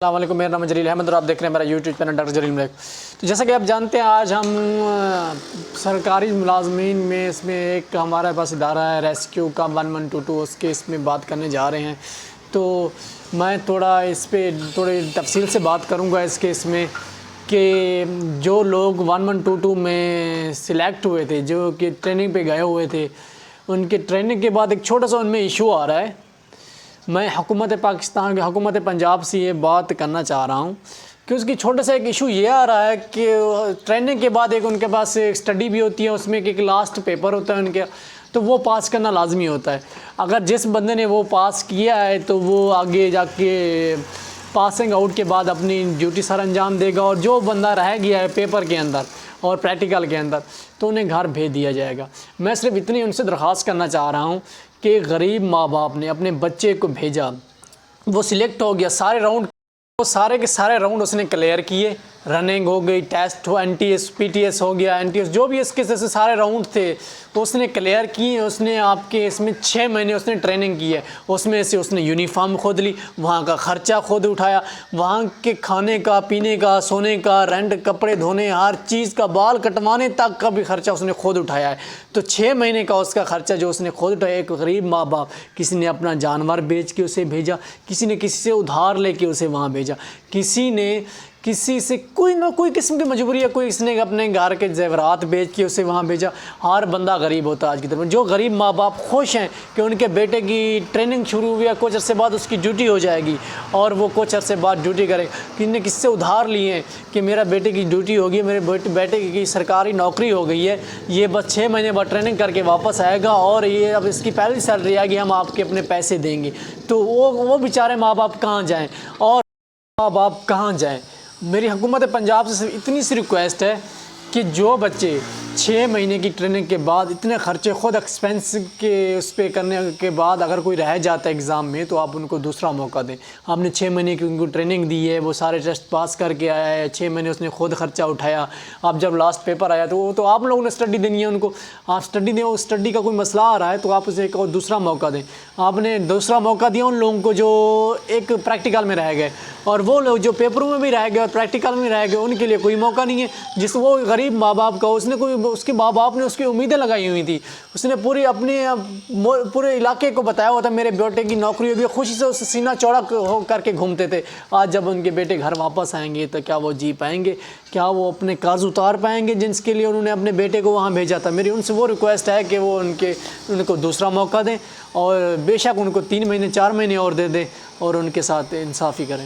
السلام علیکم، میرا نام ہے جلیل احمد اور آپ دیکھ رہے ہیں میرا یوٹیوب چینل ڈاکٹر جلیل ملک۔ تو جیسا کہ آپ جانتے ہیں آج ہم سرکاری ملازمین میں اس میں ایک ہمارے پاس ادارہ ہے ریسکیو کا 1122، اس کے اس میں بات کرنے جا رہے ہیں۔ تو میں تھوڑا اس پہ تھوڑی تفصیل سے بات کروں گا اس کیس میں کہ جو لوگ 1122 میں سلیکٹ ہوئے تھے، جو کہ ٹریننگ پہ گئے ہوئے تھے، ان کے ٹریننگ کے بعد ایک چھوٹا سا ان میں ایشو آ رہا ہے۔ میں حکومت پاکستان کی حکومت پنجاب سے یہ بات کرنا چاہ رہا ہوں کہ اس کی چھوٹا سا ایک ایشو یہ آ رہا ہے کہ ٹریننگ کے بعد ایک ان کے پاس ایک اسٹڈی بھی ہوتی ہے، اس میں ایک لاسٹ پیپر ہوتا ہے ان کے، تو وہ پاس کرنا لازمی ہوتا ہے۔ اگر جس بندے نے وہ پاس کیا ہے تو وہ آگے جا کے پاسنگ آؤٹ کے بعد اپنی ڈیوٹی سر انجام دے گا، اور جو بندہ رہ گیا ہے پیپر کے اندر اور پریکٹیکل کے اندر تو انہیں گھر بھیج دیا جائے گا۔ میں صرف اتنی ان سے درخواست کرنا چاہ رہا ہوں کہ غریب ماں باپ نے اپنے بچے کو بھیجا، وہ سلیکٹ ہو گیا، سارے راؤنڈ، وہ سارے کے سارے راؤنڈ اس نے کلیئر کیے، رننگ ہو گئی، ٹیسٹ ہو، N T S P T S ہو گیا، این ٹی ایس جو بھی اس کے جیسے سارے راؤنڈ تھے تو اس نے کلیئر کیے۔ اس نے آپ کے اس میں 6 مہینے اس نے ٹریننگ کی ہے، اس میں سے اس نے یونیفارم خود لی، وہاں کا خرچہ خود اٹھایا، وہاں کے کھانے کا، پینے کا، سونے کا، رینٹ، کپڑے دھونے، ہر چیز کا، بال کٹوانے تک کا بھی خرچہ اس نے خود اٹھایا ہے۔ تو 6 مہینے کا اس کا خرچہ جو اس نے خود اٹھایا، ایک غریب ماں باپ، کسی نے اپنا جانور بیچ کے اسے بھیجا، کسی نے کسی سے ادھار لے کے اسے وہاں بھیجا، کسی نے کسی سے کوئی نہ کوئی قسم کی مجبوری ہے، کوئی اس نے اپنے گھر کے زیورات بیچ کے اسے وہاں بھیجا۔ ہر بندہ غریب ہوتا ہے آج کی طرف۔ جو غریب ماں باپ خوش ہیں کہ ان کے بیٹے کی ٹریننگ شروع ہوئی ہے، کچھ عرصے بعد اس کی ڈیوٹی ہو جائے گی اور وہ کچھ عرصے بعد ڈیوٹی کرے، کسی نے کسی سے ادھار لیے ہیں کہ میرا بیٹے کی ڈیوٹی ہوگی، میرے بیٹے کی سرکاری نوکری ہو گئی ہے، یہ بس 6 مہینے بعد ٹریننگ کر کے واپس آئے گا اور یہ اب اس کی پہلی سیلری آئے گی، ہم آپ کے اپنے پیسے دیں گے۔ تو وہ بیچارے ماں باپ کہاں جائیں اور ماں باپ کہاں جائیں؟ میری حکومت پنجاب سے اتنی سی ریکویسٹ ہے کہ جو بچے 6 مہینے کی ٹریننگ کے بعد اتنے خرچے خود ایکسپینس کے اس پہ کرنے کے بعد اگر کوئی رہ جاتا ہے ایگزام میں تو آپ ان کو دوسرا موقع دیں۔ آپ نے 6 مہینے کی ان کو ٹریننگ دی ہے، وہ سارے ٹیسٹ پاس کر کے آیا ہے، 6 مہینے اس نے خود خرچہ اٹھایا، اب جب لاسٹ پیپر آیا تو آپ لوگوں نے اسٹڈی دینی ہے ان کو، آپ اسٹڈی دیں، اس اسٹڈی کا کوئی مسئلہ آ رہا ہے تو آپ اسے ایک اور دوسرا موقع دیں۔ آپ نے دوسرا موقع دیا ان لوگوں کو جو ایک پریکٹیکل میں رہ گئے، اور وہ لوگ جو پیپروں میں بھی رہ گئے اور پریکٹیکل میں رہ گئے ان کے لیے کوئی موقع نہیں ہے۔ جس وہ غریب ماں باپ کا، اس کے ماں باپ نے اس کی امیدیں لگائی ہوئی تھی، اس نے پورے علاقے کو بتایا ہوا تھا میرے بیٹے کی نوکری ہوگی، خوشی سے اس سینہ چوڑا ہو کر کے گھومتے تھے۔ آج جب ان کے بیٹے گھر واپس آئیں گے تو کیا وہ جی پائیں گے؟ کیا وہ اپنے قرض اتار پائیں گے جن کے لیے انہوں نے اپنے بیٹے کو وہاں بھیجا تھا؟ میری ان سے وہ ریکویسٹ ہے کہ وہ ان کو دوسرا موقع دیں، اور بے شک ان کو 3 مہینے 4 مہینے اور دے دیں اور ان کے ساتھ انصافی کریں۔